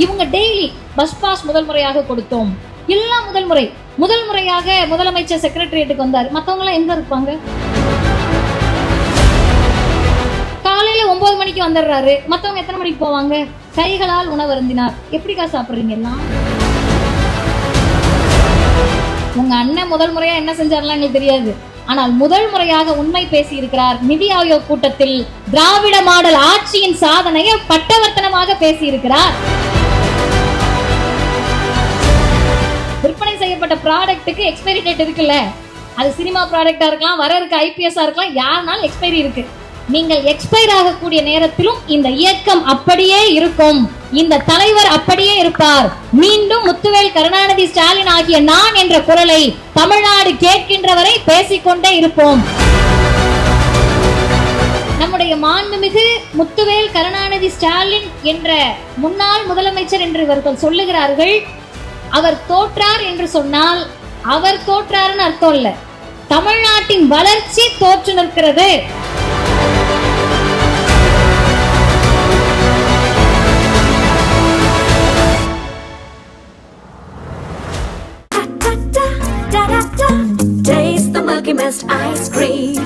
இவங்க daily bus pass முதல் முறையாக கொடுத்தோம், எல்லாம் முதல் முறையாக முதலமைச்சர் செக்ரட்டரியேட்டுக்கு வந்தார். மற்றவங்க எல்லாம் எங்க இருப்பாங்க? காலையில 9 மணிக்கு வந்துடுறாரு, மற்றவங்க எத்தனை மணிக்கு போவாங்க? கைகளால் உணவருந்தினார். எப்படிக்கா சாப்பிடுறீங்க எல்லாம்? உங்க அண்ணன் முதல் முறையா என்ன செஞ்சாருலாம் எங்களுக்கு தெரியாது. ஆனால் முதல் முறையாக உண்மை பேசி இருக்கிறார். நிதி ஆயோக் கூட்டத்தில் திராவிட மாடல் ஆட்சியின் சாதனையை பட்டவர்த்தனமாக பேசி இருக்கிறார். விற்பனை செய்யப்பட்ட ப்ராடக்ட்டுக்கு எக்ஸ்பைரி டேட் இருக்குல்ல, அது சினிமா ப்ராடக்டா இருக்கலாம், வர இருக்க ஐபிஎஸ்ஸா இருக்கலாம், யாருனாலும் எக்ஸ்பைரி இருக்கு. நீங்கள் எக்ஸ்பயர் ஆகக்கூடிய நேரத்திலும் இந்த இயக்கம் அப்படியே இருக்கும், இந்த தலைவர் அப்படியே இருப்பார். மீண்டும் முத்துவேல் கருணாநிதி ஸ்டாலின் ஆகிய நான் என்ற குரலை தமிழ்நாடு கேட்கின்றவரை பேசிக்கொண்டே இருப்போம். நம்முடைய மாண்புமிகு முத்துவேல் கருணாநிதி ஸ்டாலின் என்ற முன்னாள் முதலமைச்சர் என்று இவர்கள் சொல்லுகிறார்கள். அவர் தோற்றார் என்று சொன்னால் அவர் தோற்றார்னு அர்த்தம் இல்ல, தமிழ்நாட்டின் வளர்ச்சி தோற்று நிற்கிறது. Taste the Milky Mist ice cream.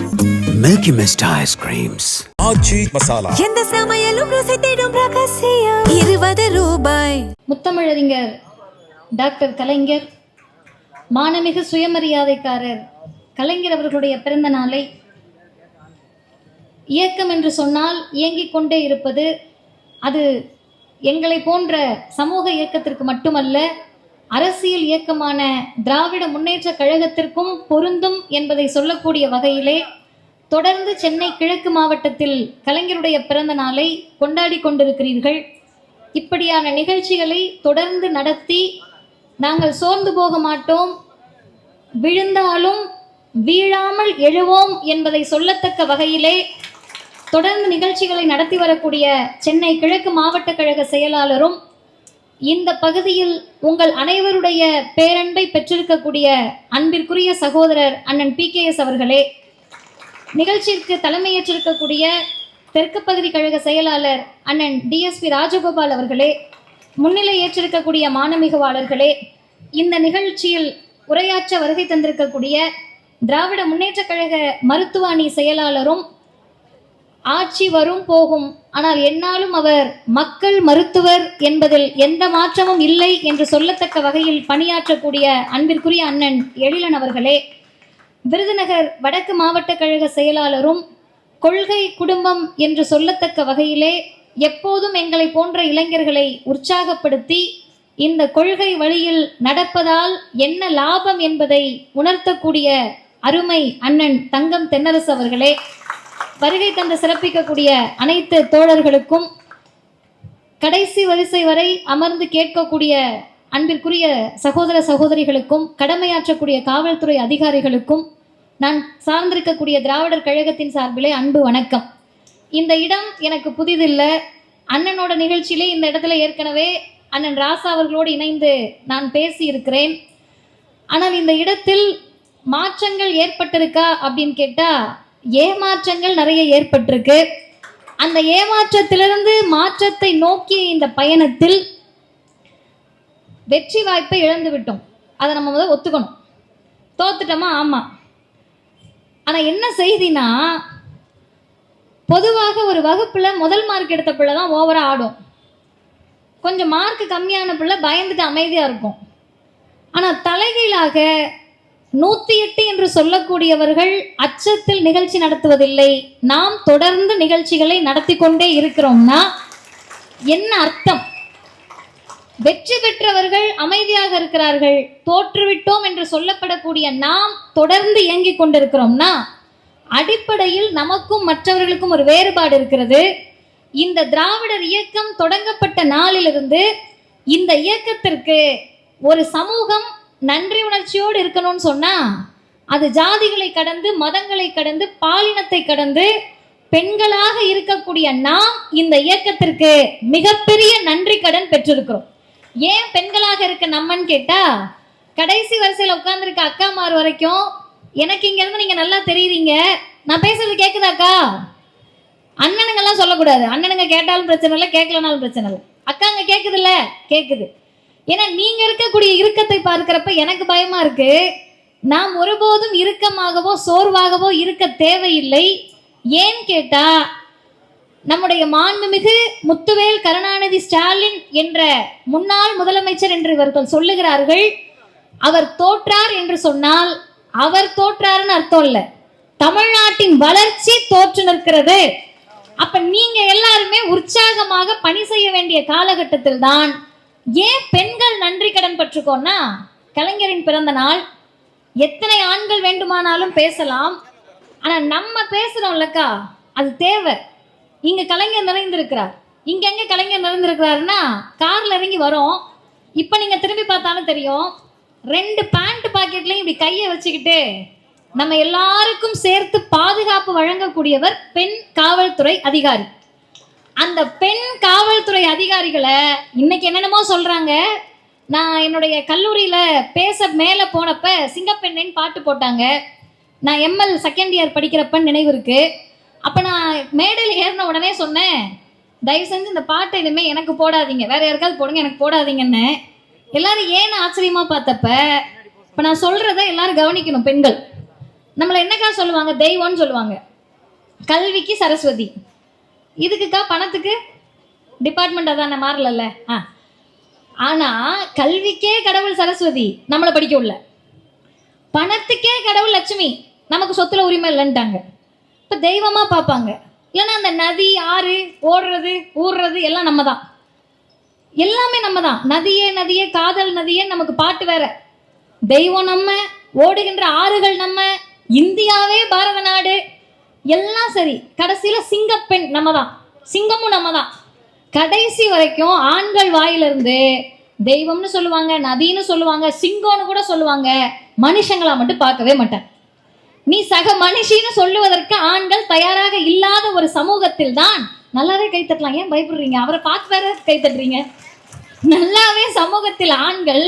Milky Mist ice creams. ஆச்சி மசாலா. எந்த சமையலும் ருசி தேடும் ரகசியம். 20 ரூபாய். முத்தமிழறிஞர் டாக்டர் கலைஞர், மானமிகு சுயமரியாதைக்காரர் கலைஞர் அவர்களுடைய பிறந்த நாளை இயக்கம் என்று சொன்னால் இயங்கிக் கொண்டே இருப்பது, அது எங்களை போன்ற சமூக இயக்கத்திற்கு மட்டுமல்ல, அரசியல் இயக்கமான திராவிட முன்னேற்ற கழகத்திற்கும் பொருந்தும் என்பதை சொல்லக்கூடிய வகையிலே தொடர்ந்து சென்னை கிழக்கு மாவட்டத்தில் கலைஞருடைய பிறந்த நாளை கொண்டாடி கொண்டிருக்கிறீர்கள். இப்படியான நிகழ்ச்சிகளை தொடர்ந்து நடத்தி நாங்கள் சோர்ந்து போக மாட்டோம், விழுந்தாலும் வீழாமல் எழுவோம் என்பதை சொல்லத்தக்க வகையிலே தொடர்ந்து நிகழ்ச்சிகளை நடத்தி வரக்கூடிய சென்னை கிழக்கு மாவட்ட கழக செயலாளரும், இந்த பகுதியில் உங்கள் அனைவருடைய பேரன்பை பெற்றிருக்கக்கூடிய அன்பிற்குரிய சகோதரர் அண்ணன் PKS அவர்களே, நிகழ்ச்சிக்கு தலைமையேற்றிருக்கக்கூடிய தெற்கு பகுதி கழக செயலாளர் அண்ணன் DSP ராஜகோபால் அவர்களே, முன்னிலை ஏற்றிருக்கக்கூடிய மானமிகுவாளர்களே, இந்த நிகழ்ச்சியில் உரையாற்ற வருகை தந்திருக்கக்கூடிய திராவிட முன்னேற்ற கழக மருத்துவ அணி செயலாளரும், ஆட்சி வரும் போகும் ஆனால் என்னாலும் அவர் மக்கள் மருத்துவர் என்பதில் எந்த மாற்றமும் இல்லை என்று சொல்லத்தக்க வகையில் பணியாற்றக்கூடிய அன்பிற்குரிய அண்ணன் எழிலன் அவர்களே, விருதுநகர் வடக்கு மாவட்ட கழக செயலாளரும், கொள்கை குடும்பம் என்று சொல்லத்தக்க வகையிலே எப்போதும் எங்களை போன்ற இளைஞர்களை உற்சாகப்படுத்தி இந்த கொள்கை வழியில் நடப்பதால் என்ன லாபம் என்பதை உணர்த்தக்கூடிய அருமை அண்ணன் தங்கம் தென்னரசு அவர்களே, வருகை தந்து சிறப்பிக்கக்கூடிய அனைத்து தோழர்களுக்கும், கடைசி வரிசை வரை அமர்ந்து கேட்கக்கூடிய அன்பிற்குரிய சகோதர சகோதரிகளுக்கும், கடமையாற்றக்கூடிய காவல்துறை அதிகாரிகளுக்கும் நான் சார்ந்திருக்கக்கூடிய திராவிடர் கழகத்தின் சார்பிலே அன்பு வணக்கம். இந்த இடம் எனக்கு புதிதில்லை. அண்ணனோட நிகழ்ச்சியிலே இந்த இடத்துல ஏற்கனவே அண்ணன் ராசா அவர்களோடு இணைந்து நான் பேசி இருக்கிறேன். ஆனால் இந்த இடத்தில் மாற்றங்கள் ஏற்பட்டிருக்கா அப்படின்னு கேட்டா ஏமாற்றங்கள் நிறைய ஏற்பட்டிருக்கு. அந்த ஏமாற்றத்திலிருந்து மாற்றத்தை நோக்கிய இந்த பயணத்தில் வெற்றி வாய்ப்பை இழந்து விட்டோம். அதை நம்ம முதல்ல ஒத்துக்கணும். தோத்துட்டோமா? ஆமா. ஆனா என்ன செய்தினா, பொதுவாக ஒரு வகுப்புல முதல் மார்க் எடுத்த பிள்ளை தான் ஓவரா ஆடும். கொஞ்சம் மார்க் கம்மியான பிள்ளை பயந்துட்டு அமைதியா இருக்கும். ஆனா தலைகீழாக 108 என்று சொல்லக்கூடியவர்கள் அச்சத்தில் நிகழ்ச்சி நடத்துவதில்லை. நாம் தொடர்ந்து நிகழ்ச்சிகளை நடத்தி கொண்டே இருக்கிறோம்னா என்ன அர்த்தம்? வெற்றி பெற்றவர்கள் அமைதியாக இருக்கிறார்கள், தோற்றுவிட்டோம் என்று சொல்லப்படக்கூடிய நாம் தொடர்ந்து இயங்கிக் கொண்டிருக்கிறோம்னா அடிப்படையில் நமக்கும் மற்றவர்களுக்கும் ஒரு வேறுபாடு இருக்கிறது. இந்த திராவிடர் இயக்கம் தொடங்கப்பட்ட நாளிலிருந்து இந்த இயக்கத்திற்கு ஒரு சமூகம் நன்றி உணர்ச்சியோடு இருக்கணும்னு சொன்னா அது ஜாதிகளை கடந்து, மதங்களை கடந்து, பாலினத்தை கடந்து பெண்களாக இருக்கக்கூடிய நாம் இந்த இயக்கத்திற்கு மிகப்பெரிய நன்றி கடன் பெற்றிருக்கிறோம். ஏன் பெண்களாக இருக்க நம்மன்னு கேட்டா, கடைசி வரிசையில் உட்கார்ந்துருக்க அக்காமார் வரைக்கும் எனக்கு இங்க இருந்து நீங்க நல்லா தெரியுறீங்க, நான் பேசுறது கேக்குதாக்கா? அண்ணனுங்கெல்லாம் சொல்லக்கூடாது. அண்ணனுங்க கேட்டாலும் பிரச்சனை இல்லை, கேட்கலனாலும் பிரச்சனை இல்லை. அக்காங்க கேக்குதுல்ல? கேக்குது. ஏன்னா நீங்க இருக்கக்கூடிய இறுக்கத்தை பார்க்கிறப்ப எனக்கு பயமா இருக்கு. நாம் ஒருபோதும் இறுக்கமாகவோ சோர்வாகவோ இருக்க தேவையில்லை. ஏன் கேட்டா, நம்முடைய மாண்புமிகு முத்துவேல் கருணாநிதி ஸ்டாலின் என்ற முன்னாள் முதலமைச்சர் என்று இவர்கள் சொல்லுகிறார்கள். அவர் தோற்றார் என்று சொன்னால் அவர் தோற்றாருன்னு அர்த்தம் இல்ல, தமிழ்நாட்டின் வளர்ச்சி தோற்று நிற்கிறது. அப்ப நீங்க எல்லாருமே உற்சாகமாக பணி செய்ய வேண்டிய காலகட்டத்தில் தான் ஏன் பெண்கள் நன்றி கடன் பற்றுக்கோன்னா, கலைஞரின் பிறந்த நாள், எத்தனை ஆண்கள் வேண்டுமானாலும் பேசலாம். ஆனா நம்ம பேசுறோம்லக்கா, அது தேவை. இங்க கலைஞர் நிறைந்திருக்கிறார். இங்க எங்க கலைஞர் நிறைந்திருக்கிறாருன்னா, கார்ல இறங்கி வரோம். இப்ப நீங்க திரும்பி பார்த்தாலும் தெரியும், 2 பேண்ட் பாக்கெட்லயும் இப்படி கையை வச்சுக்கிட்டு நம்ம எல்லாருக்கும் சேர்த்து பாதுகாப்பு வழங்கக்கூடியவர் பெண் காவல்துறை அதிகாரி. அந்த பெண் காவல்துறை அதிகாரிகளை இன்னைக்கு என்னென்னமோ சொல்றாங்க. நான் என்னுடைய கல்லூரியில பேச மேல போனப்ப சிங்கப்பெண்ணின் பாட்டு போட்டாங்க. நான் எம்எல் செகண்ட் இயர் படிக்கிறப்ப நினைவு இருக்கு. அப்ப நான் மேடையில் ஏறின உடனே சொன்னேன், தயவு செஞ்சு இந்த பாட்டை இனிமே எனக்கு போடாதீங்க, வேற யாருக்காவது போடுங்க, எனக்கு போடாதீங்கன்னு. எல்லாரும் ஏன்னு ஆச்சரியமா பார்த்தப்ப, இப்ப நான் சொல்றத எல்லாரும் கவனிக்கணும். பெண்கள் நம்மளை என்னக்கா சொல்லுவாங்க? தெய்வம்னு சொல்லுவாங்க. கல்விக்கு சரஸ்வதி, இதுக்குக்கா பணத்துக்கு டிபார்ட்மெண்ட் அதான மாறல. ஆனா கல்விக்கே கடவுள் சரஸ்வதி நம்மளை படிக்க உள்ள, பணத்துக்கே கடவுள் லட்சுமி, நமக்கு சொத்துல உரிமை இல்லைன்ட்டாங்க. இப்ப தெய்வமா பார்ப்பாங்க. இல்லைன்னா அந்த நதி ஆறு ஓடுறது ஊடுறது எல்லாம் நம்ம தான், எல்லாமே நம்ம தான். நதியே நதியே காதல் நதியே நமக்கு பாட்டு வேற. தெய்வம் நம்ம, ஓடுகின்ற ஆறுகள் நம்ம, இந்தியாவே பாரத நாடு, எல்லாம் சரி. கடைசியில சிங்கப்பெண் நம்ம தான், சிங்கமும் நம்ம தான். கடைசி வரைக்கும் ஆண்கள் வாயிலிருந்து தெய்வம்னு சொல்லுவாங்க, நதின்னு சொல்லுவாங்க, சிங்கம்னு கூட சொல்லுவாங்க. மனுஷங்களா மட்டும் பார்க்கவே மாட்டேன். நீ சக மனுஷின்னு சொல்லுவதற்கு ஆண்கள் தயாராக இல்லாத ஒரு சமூகத்தில் தான் நல்லாவே கைத்தட்டலாம். ஏன் பயப்படுறீங்க? அவரை பார்த்து வேற கைத்தட்டுறீங்க. நல்லாவே சமூகத்தில் ஆண்கள்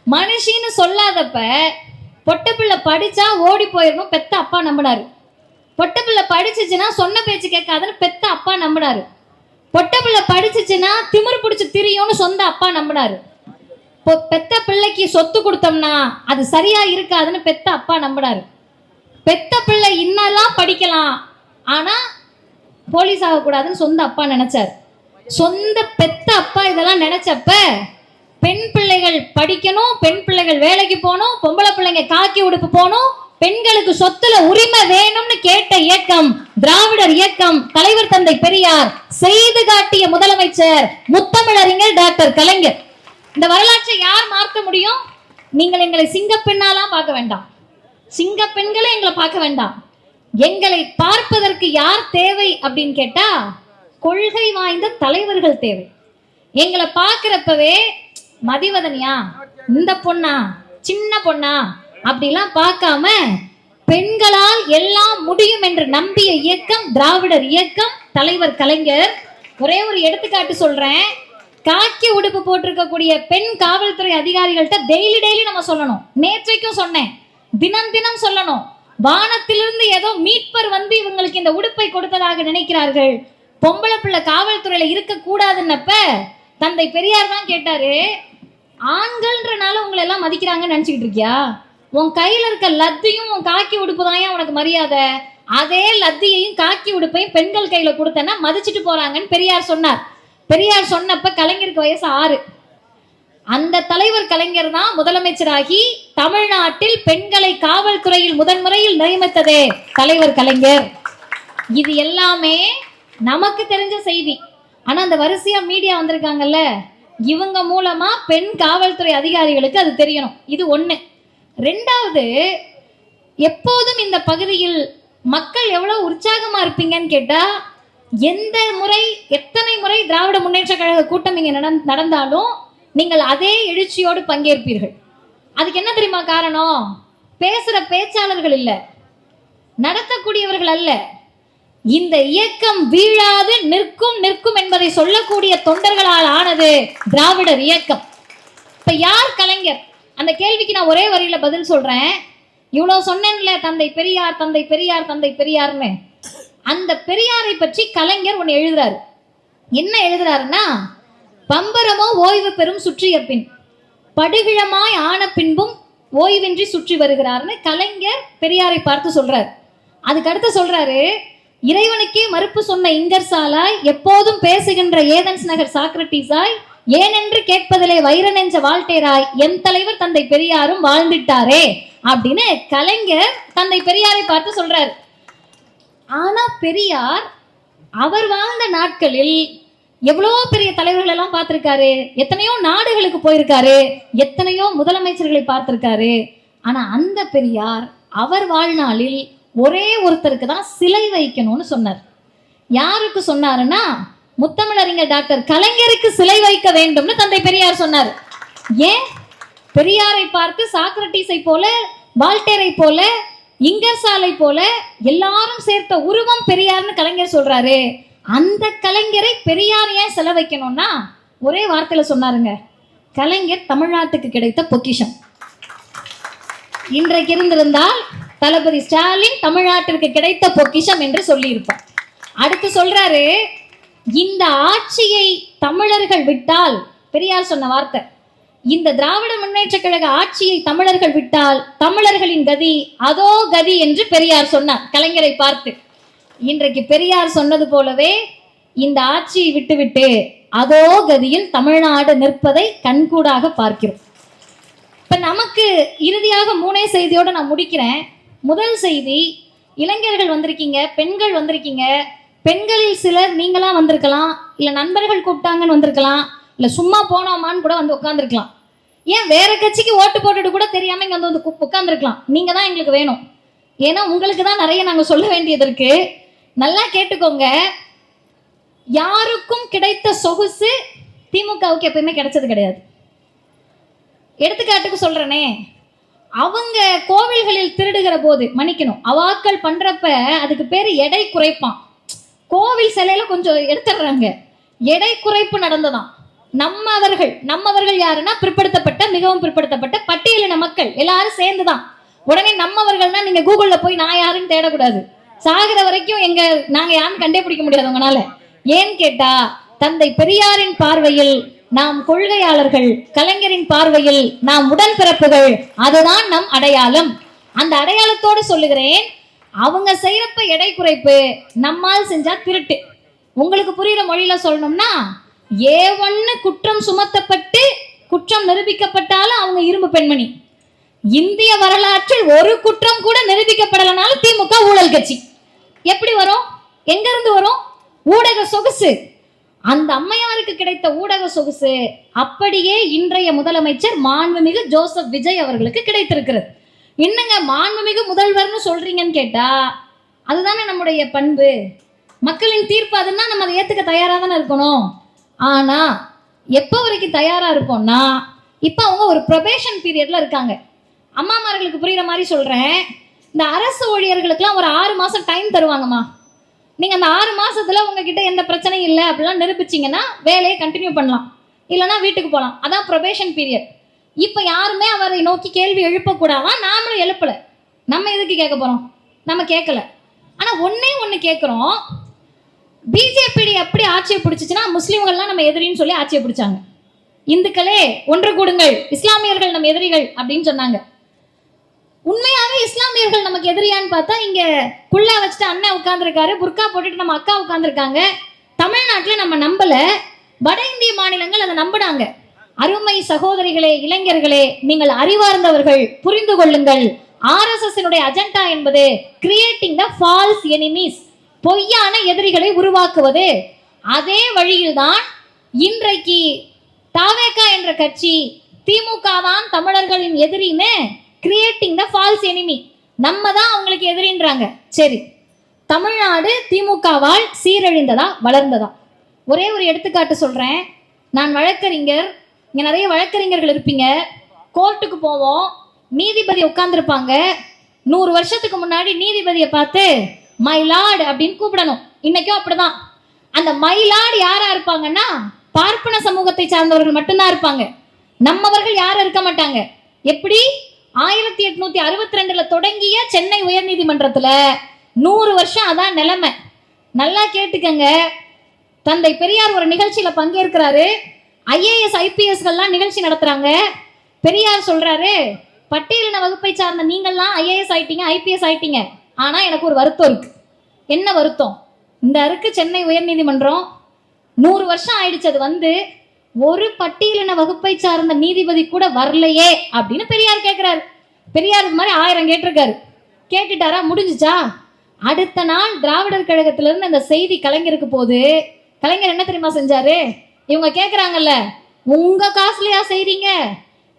மனுஷின்னு சொல்லாதப்ப, பொட்ட பிள்ளை படிச்சா ஓடி போயிடணும் பெத்த அப்பா நம்பினாரு. பொட்ட பிள்ளை படிச்சுச்சுன்னா சொன்ன பேச்சு கேட்காதுன்னு பெத்த அப்பா நம்பினாரு. பொட்ட பிள்ளை படிச்சுச்சுன்னா திமிரு பிடிச்சு திரியும்னு சொந்த அப்பா நம்பினாரு. பெத்த பிள்ளைக்கு சொத்து கொடுத்தோம்னா அது சரியா இருக்காதுன்னு பெத்த அப்பா நம்பினாரு. பெத்த பிள்ளை இன்னெல்லாம் படிக்கலாம், ஆனா போலீஸ் ஆகக்கூடாதுன்னு சொந்த அப்பா நினைச்சார். சொந்த பெத்த அப்பா இதெல்லாம் நினைச்சப்ப, பெண் பிள்ளைகள் படிக்கணும், பெண் பிள்ளைகள் வேலைக்கு போகணும், பொம்பளை பிள்ளைங்க காக்கி உடுப்பு போகணும், பெண்களுக்கு சொத்துல உரிமை வேணும்னு கேட்ட இயக்கம் திராவிடர் இயக்கம். தலைவர் தந்தை பெரியார் செய்து காட்டிய முதலமைச்சர் முத்தமிழறிஞர் டாக்டர் கலைஞர். இந்த வரலாற்றை யார் மாற்ற முடியும்? நீங்கள் எங்களை சிங்கப்பெண்ணாலாம் பார்க்க வேண்டாம், சிங்க பெண்களை எங்களை பார்க்க வேண்டாம். எங்களை பார்ப்பதற்கு யார் தேவை அப்படின்னு கேட்டா, கொள்கை வாய்ந்த தலைவர்கள் தேவை. எங்களை பார்க்கிறப்பவே மதிவதனியா, இந்த பொண்ணா, சின்ன பொண்ணா அப்படிலாம் பார்க்காம, பெண்களால் எல்லாம் முடியும் என்று நம்பிய இயக்கம் திராவிடர் இயக்கம், தலைவர் கலைஞர். ஒரே ஒரு எடுத்துக்காட்டு சொல்றேன். காக்கி உடுப்பு போட்டிருக்கக்கூடிய பெண் காவல்துறை அதிகாரிகள்கிட்ட டெய்லி நம்ம சொல்லணும். நேற்றைக்கும் சொன்னேன், தினம் தினம் சொல்லணும். வானத்திலிருந்து ஏதோ மீட்பர் வந்து இவங்களுக்கு இந்த உடுப்பை கொடுத்ததாக நினைக்கிறார்கள். பொம்பளை பிள்ளை காவல்துறையில இருக்க கூடாதுன்னப்ப தந்தை பெரியார் தான் கேட்டாரு, ஆண்கள்ன்றனால உங்களை எல்லாம் மதிக்கிறாங்கன்னு நினைச்சுக்கிட்டு இருக்கியா? உன் கையில இருக்க லத்தியும் உன் காக்கி உடுப்பு தான் ஏன் உனக்கு மரியாதை? அதே லத்தியையும் காக்கி உடுப்பையும் பெண்கள் கையில கொடுத்தனா மதிச்சுட்டு போறாங்கன்னு பெரியார் சொன்னார். பெரியார் சொன்னப்ப கலைஞருக்கு வயசு 6. அந்த தலைவர் கலைஞர் தான் முதலமைச்சராகி தமிழ்நாட்டில் பெண்களை காவல்துறையில் முதன்முறையில் நியமித்ததே தலைவர் கலைஞர். இது எல்லாமே நமக்கு தெரிஞ்ச செய்தி. ஆனா அந்த வரிசையா மீடியா வந்திருக்காங்கல்ல, இவங்க மூலமா பெண் காவல்துறை அதிகாரிகளுக்கு அது தெரியணும். இது ஒண்ணு. ரெண்டாவது, எப்போதும் இந்த பகுதியில் மக்கள் எவ்வளவு உற்சாகமா இருப்பீங்கன்னு கேட்டா, எந்த முறை எத்தனை முறை திராவிட முன்னேற்ற கழக கூட்டம் இங்க நடந்தாலும் நீங்கள் அதே எழுச்சியோடு பங்கேற்பீர்கள். அதுக்கு என்ன தெரியுமா காரணம்? பேசுற பேச்சாளர்கள் இல்ல, நடத்தக்கூடியவர்கள் அல்ல. இந்த இயக்கம் வீழாது நிற்கும் என்பதை சொல்லக்கூடிய தொண்டர்களால் ஆனது திராவிடர் இயக்கம். இப்ப யார் கலைஞர்? அந்த கேள்விக்கு நான் ஒரே வரியில பதில் சொல்றேன். இவ்வளவு சொன்னேன்ல, தந்தை பெரியார் தந்தை பெரியார் தந்தை பெரியார்னு. அந்த பெரியாரை பற்றி கலைஞர் ஒன்னு எழுதுறாரு. என்ன எழுதுறாருன்னா, பம்பரமோ ஓய்வு பெறும் சுற்றிய பின், படுகிழமாய் ஆன பின்பும் ஓய்வின்றி சுற்றி வருகிறார்னு கலைஞர் பெரியாரை பார்த்து சொல்றார். அதுக்கு அடுத்து சொல்றாரு, இறைவனுக்கே மறுப்பு சொன்ன இங்கர்சாலாய், எப்போதும் பேசுகின்ற ஏதன்ஸ் நகர் சாக்ரட்டிஸாய், ஏனென்று கேட்பதிலே வைர நெஞ்ச வால்டேராய், எம் தலைவர் தந்தை பெரியாரும் வாழ்ந்துட்டாரே அப்படின்னு கலைஞர் தந்தை பெரியாரை பார்த்து சொல்றாரு. ஆனா பெரியார் அவர் வாழ்ந்த நாட்களில் எவ்வளோ பெரிய தலைவர்கள் எல்லாம் பார்த்திருக்காரு, எத்தனையோ நாடுகளுக்கு போயிருக்காரு, எத்தனையோ முதலமைச்சர்களை பார்த்திருக்காரு. ஆனா அந்த பெரியார் அவர் வாழ்நாளில் ஒரே ஒருத்தருக்கு தான் சிலை வைக்கணும்னு சொன்னார். யாருக்கு சொன்னாருன்னா, முத்தமிழறிஞர் டாக்டர் கலைஞருக்கு சிலை வைக்க வேண்டும்னு தந்தை பெரியார் சொன்னார். ஏன்? பெரியாரை பார்த்து சாக்ரட்டிஸை போல, வால்டேரை போல, இங்கர்சாலை போல எல்லாரும் சேர்த்த உருவம் பெரியார்னு கலைஞர் சொல்றாரு. அந்த கலைஞரை பெரியார் ஏன் சிலை வைக்கணும்னா ஒரே வார்த்தையில சொன்னாருங்க, கலைஞர் தமிழ்நாட்டுக்கு கிடைத்த பொக்கிஷம். இன்றைக்கு இருந்திருந்தால் தளபதி ஸ்டாலின் தமிழ்நாட்டிற்கு கிடைத்த பொக்கிஷம் என்று சொல்லியிருப்பார். அடுத்து சொல்றாரு, இந்த ஆட்சியை தமிழர்கள் விட்டால், பெரியார் சொன்ன வார்த்தை, இந்த திராவிட முன்னேற்ற கழக ஆட்சியை தமிழர்கள் விட்டால் தமிழர்களின் கதி அதோ கதி என்று பெரியார் சொன்னார் கலைஞரை பார்த்து. இன்றைக்கு பெரியார் சொன்னது போலவே இந்த ஆட்சியை விட்டுவிட்டு அதோ கதியில் தமிழ்நாடு நிற்பதை கண்கூடாக பார்க்கிறோம். இப்ப நமக்கு இறுதியாக 3 செய்தியோட நான் முடிக்கிறேன். முதல் செய்தி, இளைஞர்கள் வந்திருக்கீங்க, பெண்கள் வந்திருக்கீங்க. பெண்களில் சிலர் நீங்களா வந்திருக்கலாம், இல்ல நண்பர்கள் கூப்பிட்டாங்கன்னு வந்திருக்கலாம், இல்ல சும்மா போனோமான்னு கூட வந்து உட்காந்துருக்கலாம். ஏன் வேற கட்சிக்கு ஓட்டு போட்டுட்டு கூட தெரியாம இங்க வந்து உட்காந்துருக்கலாம். நீங்க தான் எங்களுக்கு வேணும், ஏன்னா உங்களுக்கு தான் நிறைய நாங்க சொல்ல வேண்டியது இருக்கு. நல்லா கேட்டுக்கோங்க, யாருக்கும் கிடைத்த சொகுசு திமுகவுக்கு எப்பயுமே கிடைச்சது கிடையாது. எடுத்துக்காட்டுக்கு சொல்றேனே, அவங்க கோவில்களில் திருடுகிற போது, மன்னிக்கணும், அவாக்கள் பண்றப்ப அதுக்கு பேரு எடை குறைப்பான். கோவில் சிலையில கொஞ்சம் எடுத்துடுறாங்க, எடை குறைப்பு நடந்ததாம். நம்மவர்கள் யாருன்னா பிற்படுத்தப்பட்ட, மிகவும் பிற்படுத்தப்பட்ட பட்டியலின மக்கள் எல்லாரும் சேர்ந்துதான். உடனே நம்மவர்கள்னா நீங்க கூகுள்ல போய் நான் யாருன்னு தேடக்கூடாது. சாகிற வரைக்கும் நாங்க யாருன்னு கண்டே பிடிக்க முடியாது உங்களால. ஏன்னு கேட்டா, தந்தை பெரியாரின் பார்வையில் நாம் கொள்கையாளர்கள், கலைஞரின் பார்வையில் நாம் உடன்பிறப்புகள். அதுதான் நம் அடையாளம். அந்த அடையாளத்தோடு சொல்லுகிறேன், அவங்க செய்யறப்ப எடை குறைப்பு, நம்மால் செஞ்சா திருட்டு. உங்களுக்கு புரியுற மொழியில சொல்லணும்னா, ஏவன்னு குற்றம் சுமத்தப்பட்டு குற்றம் நிரூபிக்கப்பட்டாலும் அவங்க இரும்பு பெண்மணி. இந்திய வரலாற்றில் ஒரு குற்றம் கூட நிரூபிக்கப்படலனாலும் திமுக ஊழல் கட்சி. எப்படி வரும்? எங்க இருந்து வரும்? ஊடக சொகுசு. அந்த அம்மையாருக்கு கிடைத்த ஊடக சொகுசு அப்படியே இன்றைய முதலமைச்சர் மாண்புமிகு ஜோசப் விஜய் அவர்களுக்கு கிடைத்திருக்கிறது. என்னங்க மாண்புமிகு முதல்வர்னு சொல்றீங்கன்னு கேட்டா, அதுதானே நம்முடைய பண்பு. மக்களின் தீர்ப்பு அதுன்னா நம்ம அதை ஏத்துக்க தயாரா தானே இருக்கணும். ஆனா எப்போ வரைக்கும் தயாரா இருப்போம்னா, இப்ப அவங்க ஒரு ப்ரொபேஷன் பீரியட்ல இருக்காங்க. அம்மாமார்களுக்கு புரியுற மாதிரி சொல்றேன், இந்த அரசு ஊழியர்களுக்குலாம் ஒரு 6 மாசம் டைம் தருவாங்கம்மா. நீங்க அந்த 6 மாசத்துல உங்ககிட்ட எந்த பிரச்சனையும் இல்லை அப்படிலாம் நிரூபிச்சிங்கன்னா வேலையை கண்டினியூ பண்ணலாம், இல்லைன்னா வீட்டுக்கு போகலாம். அதான் ப்ரொபேஷன் பீரியட். இப்ப யாருமே அவரை நோக்கி கேள்வி எழுப்பக்கூடாதா? நாமளும் எழுப்பல. நம்ம எதுக்கு கேட்க போறோம்? நம்ம கேட்கல. ஆனா ஒண்ணு கேட்கிறோம், பிஜேபி எப்படி ஆட்சியை பிடிச்சிச்சுன்னா, முஸ்லிம்கள்லாம் நம்ம எதிரின்னு சொல்லி ஆட்சியை பிடிச்சாங்க. இந்துக்களே ஒன்று கூடுங்கள், இஸ்லாமியர்கள் நம்ம எதிரிகள் அப்படின்னு சொன்னாங்க. உண்மையாவே இஸ்லாமியர்கள் நமக்கு எதிரியான்னு பார்த்தா, இங்க குள்ளா வச்சுட்டு அண்ணன் உட்கார்ந்துருக்காரு, புர்கா போட்டுட்டு நம்ம அக்கா உட்கார்ந்துருக்காங்க. தமிழ்நாட்டில் நம்ம நம்பல, வட இந்திய மாநிலங்கள் அதை நம்பினாங்க. அருமை சகோதரிகளே, இளைஞர்களே, நீங்கள் அறிவார்ந்தவர்கள், புரிந்து கொள்ளுங்கள். RSS அஜெண்டா என்பது கிரியேட்டிங் த ஃபால்ஸ் எனிமீஸ், பொய்யான எதிரிகளை உருவாக்குவது. அதே வழியில்தான் இன்றைக்கு தாவேகா என்ற கட்சி திமுக தான் தமிழர்களின் எதிரின்னு கிரியேட்டிங் த ஃபால்ஸ் எனிமி, நம்ம தான் அவங்களுக்கு எதிரின்றாங்க. சரி, தமிழ்நாடு திமுகவால் சீரழிந்ததா வளர்ந்ததா? ஒரே ஒரு எடுத்துக்காட்டு சொல்றேன். நான் வழக்கறிஞர், இங்க நிறைய வழக்கறிஞர்கள் இருப்பீங்க. கோர்ட்டுக்கு போவோம், நீதிபதி உட்கார்ந்துருப்பாங்க. 100 வருஷத்துக்கு முன்னாடி நீதிபதியை பார்த்து மை லார்ட் அப்படின்னு கூப்பிடணும். இன்னைக்கும் அப்படிதான். அந்த மை லார்ட் யாரா இருப்பாங்கன்னா, பார்ப்பன சமூகத்தை சார்ந்தவர்கள் மட்டும்தான் இருப்பாங்க. நம்மவர்கள் யாரும் இருக்க மாட்டாங்க. எப்படி? 1862 தொடங்கிய சென்னை உயர்நீதிமன்றத்துல 100 வருஷம் அதான் நிலைமை. நல்லா கேட்டுக்கங்க. தந்தை பெரியார் ஒரு நிகழ்ச்சியில பங்கேற்கிறாரு. ஐஏஎஸ் ஐபிஎஸ்கள்லாம் நிகழ்ச்சி நடத்துறாங்க. பெரியார் சொல்றாரு, பட்டியலின வகுப்பை சார்ந்த நீங்கள்லாம் ஐஏஎஸ் ஆயிட்டீங்க, ஐபிஎஸ் ஆயிட்டீங்க. ஆனா எனக்கு ஒரு வருத்தம் இருக்கு. என்ன வருத்தம்? இந்த இருக்கு சென்னை உயர்நீதிமன்றம் 100 வருஷம் ஆயிடுச்சு, அது வந்து ஒரு பட்டியலின வகுப்பை சார்ந்த நீதிபதி கூட வரலையே அப்படின்னு பெரியார் கேட்கிறாரு. பெரியார் இது மாதிரி 1000 கேட்டிருக்காரு. கேட்டுட்டாரா? முடிஞ்சுச்சா? அடுத்த நாள் திராவிடர் கழகத்திலிருந்து அந்த செய்தி கலைஞருக்கு போது, கலைஞர் என்ன தெரியுமா செஞ்சாரு? இவங்க கேட்குறாங்கல்ல, உங்க காசுலையா செய்றீங்க,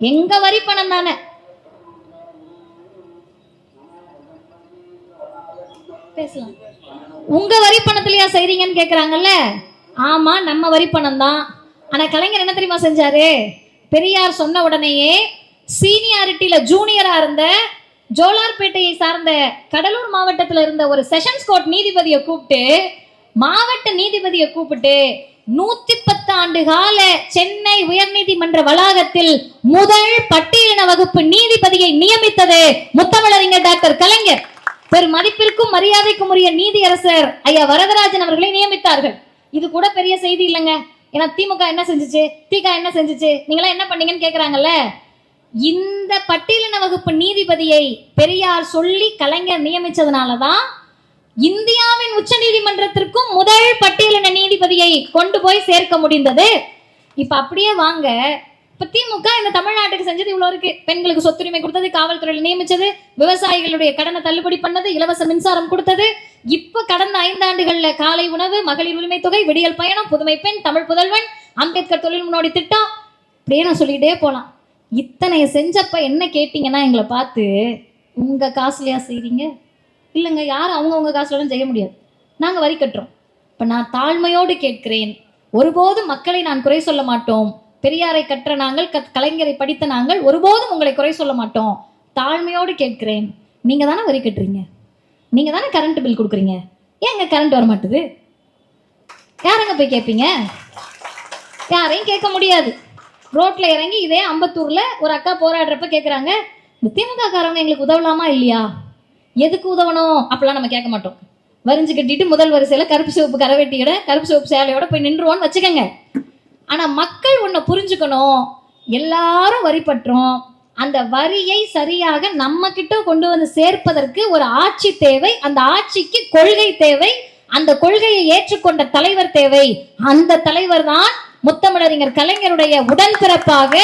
எங்க வரி பணம் தானே, பேசலாம், உங்க வரி பணத்திலையா செய்றீங்கன்னு கேட்குறாங்கல்ல. ஆமா, நம்ம வரி பணம் தான். ஆனா கலைஞர் என்ன தெரியுமா செஞ்சாரு? பெரியார் சொன்ன உடனேயே சீனியாரிட்டியில ஜூனியரா இருந்த ஜோலார்பேட்டையை சார்ந்த கடலூர் மாவட்டத்தில் இருந்த ஒரு செஷன்ஸ் கோர்ட் நீதிபதியை கூப்பிட்டு, மாவட்ட நீதிபதியை கூப்பிட்டு 110 ஆண்டு கால சென்னை உயர்நீதிமன்ற வளாகத்தில் முதல் பட்டியலின வகுப்பு நீதிபதியை நியமித்தது முத்தமிழறிஞர் டாக்டர் கலைஞர். பெரும் மதிப்பிற்கும் மரியாதைக்கும் உரிய நீதியரசர் ஐயா வரதராஜன் அவர்களை நியமித்தார்கள். இது கூட பெரிய செய்தி இல்லைங்க. ஏன்னா திமுக என்ன செஞ்சுச்சு, திக என்ன செஞ்சுச்சு, நீங்களா என்ன பண்ணீங்கன்னு கேட்குறாங்கல்ல. இந்த பட்டியலின வகுப்பு நீதிபதியை பெரியார் சொல்லி கலைஞர் நியமிச்சதுனால தான் இந்தியாவின் உச்ச நீதிமன்றத்திற்கும் முதல் பட்டியலின நீதிபதியை கொண்டு போய் சேர்க்க முடிந்தது. இப்ப அப்படியே வாங்க, இப்ப திமுக இந்த தமிழ்நாட்டுக்கு செஞ்சது இவ்வளவு இருக்கு. பெண்களுக்கு சொத்துரிமை கொடுத்தது, காவல்துறையில் நியமிச்சது, விவசாயிகளுடைய கடனை தள்ளுபடி பண்ணது, இலவச மின்சாரம் கொடுத்தது. இப்ப கடந்த 5 ஆண்டுகள்ல காலை உணவு, மகளிர் உரிமை தொகை, விடியல் பயணம், புதுமை பெண், தமிழ் புதல்வன், அம்பேத்கர் தொழில் முன்னோடி திட்டம், அப்படியே நான் சொல்லிக்கிட்டே போலாம். இத்தனை செஞ்சப்ப என்ன கேட்டீங்கன்னா எங்களை பார்த்து, உங்க காசுலையா செய்றீங்க? இல்லைங்க, யாரும் அவங்கவுங்க காசுல செய்ய முடியாது, நாங்க வரி கட்டுறோம். இப்ப நான் தாழ்மையோடு கேட்கிறேன், ஒருபோதும் மக்களை நான் குறை சொல்ல மாட்டோம். பெரியாரை கற்ற நாங்கள், கலைஞரை படித்த நாங்கள் ஒருபோதும் உங்களை குறை சொல்ல மாட்டோம். தாழ்மையோடு கேட்கிறேன், நீங்க தானே வரி கட்டுறீங்க, நீங்க தானே கரண்ட் பில் கொடுக்குறீங்க, ஏங்க கரண்ட் வர மாட்டுது? யாரங்க போய் கேட்பீங்க? யாரையும் கேட்க முடியாது. ரோட்ல இறங்கி இதே அம்பத்தூர்ல ஒரு அக்கா போராடுறப்ப கேட்குறாங்க, இந்த திமுக காரவங்க எங்களுக்கு உதவலாமா இல்லையா, எதுக்கு உதவணும் அப்படிலாம் நம்ம கேட்க மாட்டோம். வரிஞ்சு கட்டிட்டு முதல் வரிசையில கருப்பு சிவப்பு கரவேட்டியோட கருப்பு சிவப்பு சேலையோட போய் நின்றுவோன்னு வச்சுக்கோங்க. ஆனா மக்கள் ஒண்ணு புரிஞ்சுக்கணும், எல்லாரும் வரி பற்றோம். அந்த வரியை சரியாக நம்ம கிட்ட கொண்டு வந்து சேர்ப்பதற்கு ஒரு ஆட்சி தேவை, அந்த ஆட்சிக்கு கொள்கை தேவை, அந்த கொள்கையை ஏற்றுக்கொண்ட தலைவர் தேவை. அந்த தலைவர் தான் முத்தமிழறிஞர் கலைஞருடைய உடன்பிறப்பாக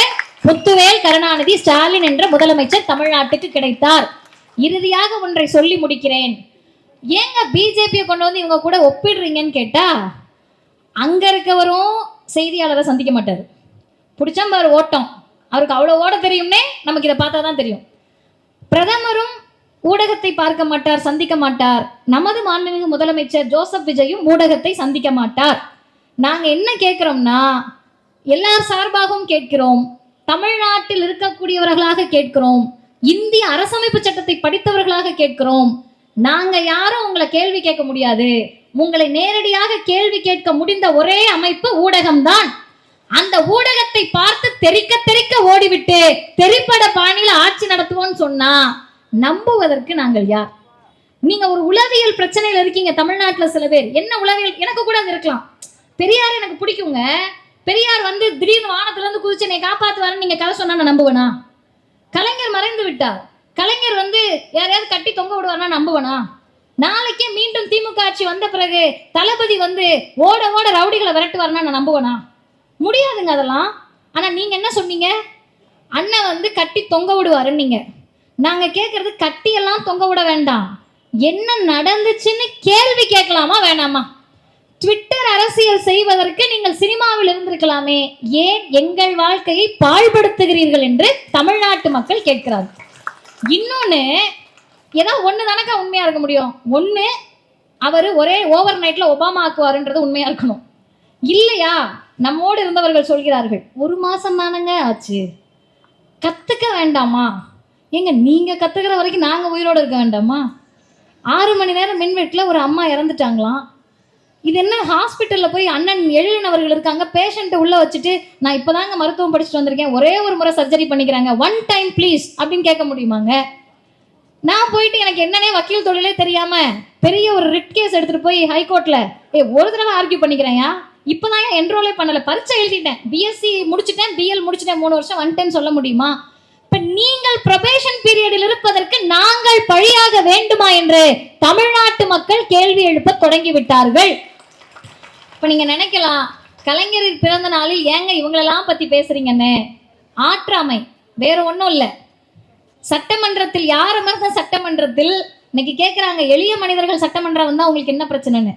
முத்துவேல் கருணாநிதி ஸ்டாலின் என்ற முதலமைச்சர் தமிழ்நாட்டுக்கு கிடைத்தார். இறுதியாக ஒன்றை சொல்லி முடிக்கிறேன். ஏங்க பிஜேபியை கொண்டு வந்து இவங்க கூட ஒப்பிடுறீங்கன்னு கேட்டா, அங்க இருக்கவரும் செய்தியாளரை சந்திக்க மாட்டாரு, பிடிச்சா பாரு ஓட்டம், அவருக்கு அவ்வளோ ஓட தெரியும்னே நமக்கு இதை பார்த்தா தான் தெரியும். பிரதமரும் ஊடகத்தை பார்க்க மாட்டார், சந்திக்க மாட்டார். நமது மாண்புமிகு முதலமைச்சர் ஜோசப் விஜயும் ஊடகத்தை சந்திக்க மாட்டார். நாங்க என்ன கேட்கிறோம்னா, எல்லார் சார்பாகவும் கேட்கிறோம், தமிழ்நாட்டில் இருக்கக்கூடியவர்களாக கேட்கிறோம், இந்திய அரசமைப்பு சட்டத்தை படித்தவர்களாக கேட்கிறோம். நாங்க யாரும் உங்களை கேள்வி கேட்க முடியாது, உங்களை நேரடியாக கேள்வி கேட்க முடிந்த ஒரே அமைப்பு ஊடகம்தான். அந்த ஊடகத்தை பார்த்து தெறிக்க தெறிக்க ஓடிவிட்டு தெறிப்பட பாணியில ஆட்சி நடத்துவோம்னு சொன்னா நம்புவதற்கு நாங்கள் யார்? நீங்க ஒரு உளவியல் பிரச்சனையில இருக்கீங்க தமிழ்நாட்டுல. சில பேர் என்ன உளவியல், எனக்கு கூட அது இருக்கலாம். பெரியார் எனக்கு பிடிக்குங்க, பெரியார் வந்து திடீர்னு வானத்துல இருந்து குதிச்சு என்னை காப்பாத்துவாருன்னு நீங்க கதை சொன்னா நான் நம்புவேனா? கலைஞர் மறைந்து விட்டார், கலைஞர் வந்து யாரையாவது கட்டி தொங்க விடுவார்னா நம்புவனா? நாளைக்கே மீண்டும் திமுக ஆட்சி வந்த பிறகு தளபதி வந்து ஓட ஓட ரவுடிகளை விரட்டுவார்னா நான் நம்புவனா? முடியாதுங்க அதெல்லாம். ஆனா நீங்க என்ன சொன்னீங்க? அண்ணன் வந்து கட்டி தொங்க விடுவாருன்னு. நீங்க நாங்க கேட்கறது கட்டியெல்லாம் தொங்க விட வேண்டாம், என்ன நடந்துச்சுன்னு கேள்வி கேட்கலாமா வேணாமா? ட்விட்டர் அரசியல் செய்வதற்கு நீங்கள் சினிமாவில் இருந்திருக்கலாமே, ஏன் எங்கள் வாழ்க்கையை பாழ்படுத்துகிறீர்கள் என்று தமிழ்நாட்டு மக்கள் கேட்கிறார்கள். இன்னொன்னு, ஏதாவது ஒன்று தானக்கா உண்மையா இருக்க முடியும். ஒன்று, அவர் ஒரே ஓவர் நைட்ல ஒபாமா ஆக்குவாருன்றது உண்மையா இருக்கணும். இல்லையா, நம்மோடு இருந்தவர்கள் சொல்கிறார்கள், 1 மாசம் தானங்க ஆச்சு, கத்துக்க வேண்டாமா? ஏங்க நீங்க கத்துக்கிற வரைக்கும் நாங்க உயிரோடு இருக்க வேண்டாமா? 6 மணி நேரம் மின்வெட்டில் ஒரு அம்மா இறந்துட்டாங்களாம். இது என்ன ஹாஸ்பிட்டலில் போய் அண்ணன் எழுதினவர்கள் இருக்காங்க, பேஷண்ட்டை உள்ளே வச்சுட்டு நான் இப்போதாங்க மருத்துவம் படிச்சுட்டு வந்திருக்கேன், ஒரே ஒரு முறை சர்ஜரி பண்ணிக்கிறாங்க, 1 டைம் ப்ளீஸ் அப்படின்னு கேட்க முடியுமாங்க? நான் போயிட்டு எனக்கு என்னன்னே வக்கீல் தொழிலே தெரியாம பெரிய ஒரு ரிட் கேஸ் எடுத்துட்டு போய் ஹைகோர்ட்ல ஒரு தடவை ஆர்கியூ பண்ணிக்கிறேன்யா, இப்பதான் என்ரோலே பண்ணல, பரீட்சை எழுதிட்டேன், பிஎஸ்சி முடிச்சுட்டேன், பிஎல் முடிச்சுட்டேன், 3 வருஷம் வந்துட்டேன்னு சொல்ல முடியுமா? இப்ப நீங்கள் ப்ரொபேஷன் பீரியடில் இருப்பதற்கு நாங்கள் பழியாக வேண்டுமா என்று தமிழ்நாட்டு மக்கள் கேள்வி எழுப்ப தொடங்கி விட்டார்கள். இப்ப நீங்க நினைக்கலாம், கலைஞரின் பிறந்த நாளில் ஏங்க இவங்களெல்லாம் பத்தி பேசுறீங்கன்னு. ஆற்றாமை, வேற ஒன்றும் இல்லை. சட்டமன்றத்தில் யார் அமர்ந்த சட்டமன்றத்தில் இன்னைக்கு கேட்குறாங்க, எளிய மனிதர்கள் சட்டமன்றம் வந்தால் உங்களுக்கு என்ன பிரச்சனைன்னு.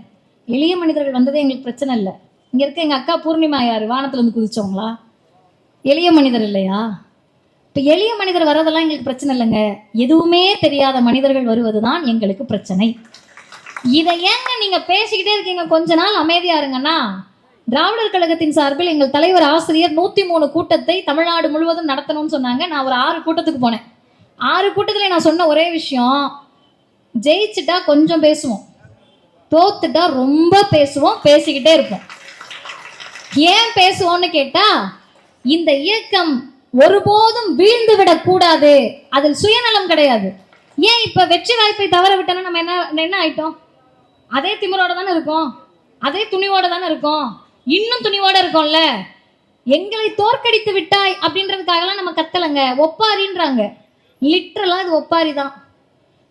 எளிய மனிதர்கள் வந்ததே எங்களுக்கு பிரச்சனை இல்லை. இங்கே இருக்க எங்கள் அக்கா பூர்ணிமா யார், வானத்துல இருந்து குதிச்சவங்களா? எளிய மனிதர் இல்லையா? இப்போ எளிய மனிதர் வர்றதெல்லாம் எங்களுக்கு பிரச்சனை இல்லைங்க, எதுவுமே தெரியாத மனிதர்கள் வருவது தான் எங்களுக்கு பிரச்சனை. இதை ஏங்க நீங்க பேசிக்கிட்டே இருக்கீங்க? கொஞ்ச நாள் அமைதியா இருங்கன்னா. திராவிடர் கழகத்தின் சார்பில் எங்கள் தலைவர் ஆசிரியர் 103 கூட்டத்தை தமிழ்நாடு முழுவதும் நடத்தணும்னு சொன்னாங்க. நான் ஒரு 6 கூட்டத்துக்கு போனேன். 6 கூட்டத்தில் நான் சொன்ன ஒரே விஷயம், ஜெயிச்சுட்டா கொஞ்சம் பேசுவோம், தோத்துட்டா ரொம்ப பேசுவோம், பேசிக்கிட்டே இருப்போம். ஏன் பேசுவோம்னு கேட்டா, இந்த இயக்கம் ஒருபோதும் வீழ்ந்து விடக்கூடாது, அதில் சுயநலம் கிடையாது. ஏன் இப்ப வெற்றி வாய்ப்பை தவற விட்டோம்னா நம்ம என்ன ஆயிட்டோம்? அதே திமிரோட தானே இருக்கோம், அதே துணிவோட தானே இருக்கோம், இன்னும் துணிவோட இருக்கோம்ல. எங்களை தோற்கடித்து விட்டாய் அப்படின்றதுக்காகலாம் நம்ம கத்தலைங்க. ஒப்பாரின்றாங்க, லிட்டரலா இது ஒப்பாரி தான்.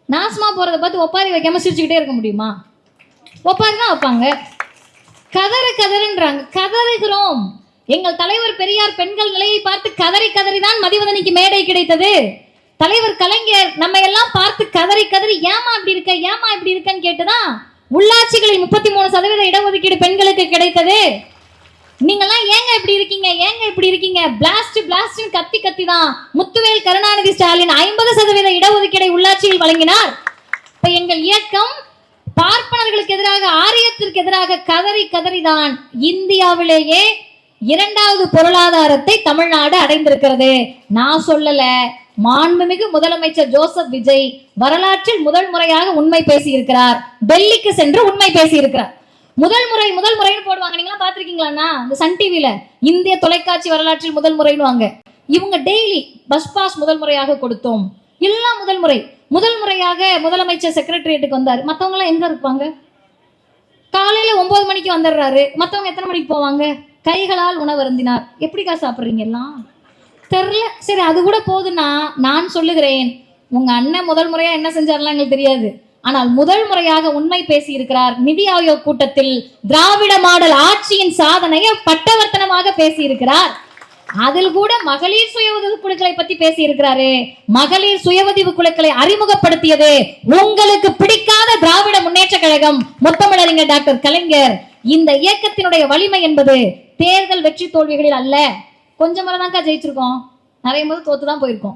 நாசமா போறதை பார்த்து ஒப்பாரி வைக்காம சிரிச்சுக்கிட்டே இருக்க முடியுமா? ஒப்பாரி தான் வைப்பாங்க. கதறு கதறுன்றாங்க, கதறுகிறோம். எங்கள் தலைவர் பெரியார் பெண்கள் நிலையை பார்த்து கதறி கதறி தான் மதிவதனிக்கு மேடை கிடைத்தது. தலைவர் கலைஞர் நம்ம எல்லாம் பார்த்து கதறி கதறி ஏமா இப்படி இருக்க, ஏமா இப்படி இருக்கன்னு கேட்டுதான் உள்ளாட்சிகளில் 33% இடஒதுக்கீடு பெண்களுக்கு கிடைத்தது. நீங்கெல்லாம் ஏங்க இப்படி இருக்கீங்க, ஏங்க இப்படி இருக்கீங்க, பிளாஸ்ட் பிளாஸ்ட் கத்தி கத்தி தான் முத்துவேல் கருணாநிதி ஸ்டாலின் 50% இடஒதுக்கீடை உள்ளாட்சியில் வழங்கினார். இப்ப எங்கள் இயக்கம் பார்ப்பனர்களுக்கு எதிராக, ஆரியத்திற்கு எதிராக கதறி கதறிதான் இந்தியாவிலேயே 2வது பொருளாதாரத்தை தமிழ்நாடு அடைந்திருக்கிறது. நான் சொல்லல, மாண்புமிகு முதலமைச்சர் ஜோசப் விஜய் வரலாற்றில் முதல் முறையாக உண்மை பேசி இருக்கிறார். டெல்லிக்கு சென்று உண்மை பேசி இருக்கிறார். முதல் முறைன்னு போடுவாங்க, நீங்களா பாத்திருக்கீங்களா? இந்த சன் டிவில இந்திய தொலைக்காட்சி வரலாற்றில் முதல் முறைன்னு வாங்க. இவங்க டெய்லி பஸ் பாஸ் முதல் முறையாக கொடுத்தோம், எல்லாம் முதல் முறையாக முதலமைச்சர் செக்ரட்டரியேட்டுக்கு வந்தார். மற்றவங்க எல்லாம் எங்க இருப்பாங்க? காலையில 9 மணிக்கு வந்துடுறாரு, மற்றவங்க எத்தனை மணிக்கு போவாங்க? கைகளால் உணவு அருந்தினார். எப்படிக்கா சாப்பிட்றீங்க எல்லாம் தெரியல. சரி, அது கூட போதுன்னா நான் சொல்லுகிறேன், உங்க அண்ணன் முதல் முறையா என்ன செஞ்சார்லாம் எங்களுக்கு தெரியாது. ஆனால் முதல் முறையாக உண்மை பேசி இருக்கிறார். நிதி ஆயோக் கூட்டத்தில் திராவிட மாடல் ஆட்சியின் சாதனையை பட்டவர்த்தனமாக பேசி இருக்கிறார். அதில் கூட மகளிர் சுய உதவி குழுக்களை பத்தி பேசி இருக்கிறாரு. மகளிர் சுய உதவி குழுக்களை அறிமுகப்படுத்தியது உங்களுக்கு பிடிக்காத திராவிட முன்னேற்ற கழகம், முத்தமிழறிஞர் டாக்டர் கலைஞர். இந்த இயக்கத்தினுடைய வலிமை என்பது தேர்தல் வெற்றி தோல்விகளில் அல்ல. கொஞ்சம் முறைதான்க்கா ஜெயிச்சிருக்கோம், நிறைய போது தோத்துதான் போயிருக்கோம்.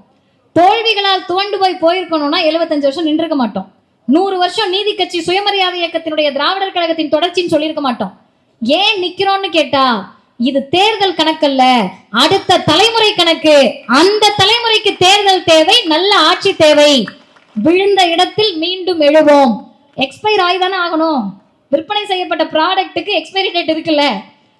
தோல்விகளால் துவண்டு போயிருக்கணும்னா 75 வருஷம் நின்றுக்க மாட்டோம். 100 வருஷம் நீதி கட்சி சுயமரியாதை இயக்கத்தினுடைய திராவிடர் கழகத்தின் தொடர்ச்சின்னு சொல்லியிருக்க மாட்டோம். ஏன் நிக்கிறோம்னு கேட்டா, இது தேர்தல் கணக்கல்ல, அடுத்த தலைமுறை கணக்கு. அந்த தலைமுறைக்கு தேர்தல் தேவை, நல்ல ஆட்சி தேவை. விழுந்த இடத்தில் மீண்டும் எழுவோம். எக்ஸ்பயர் ஆகிதானே ஆகணும். விற்பனை செய்யப்பட்ட ப்ராடக்ட்டுக்கு எக்ஸ்பைரி டேட் இருக்குல்ல.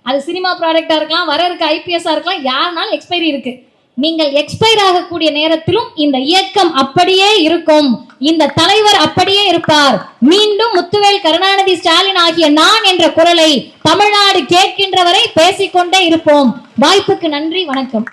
அது சினிமா ப்ராடக்டா இருக்கலாம், வர இருக்க ஐபிஎஸ்ஸா இருக்கலாம், யாருனாலும் எக்ஸ்பைரி இருக்கு. நீங்கள் எக்ஸ்பயர் ஆகக்கூடிய நேரத்திலும் இந்த இயக்கம் அப்படியே இருக்கும், இந்த தலைவர் அப்படியே இருப்பார். மீண்டும் முத்துவேல் கருணாநிதி ஸ்டாலின் ஆகிய நான் என்ற குரலை தமிழ்நாடு கேட்கின்ற வரை பேசிக்கொண்டே இருப்போம். வாய்ப்புக்கு நன்றி, வணக்கம்.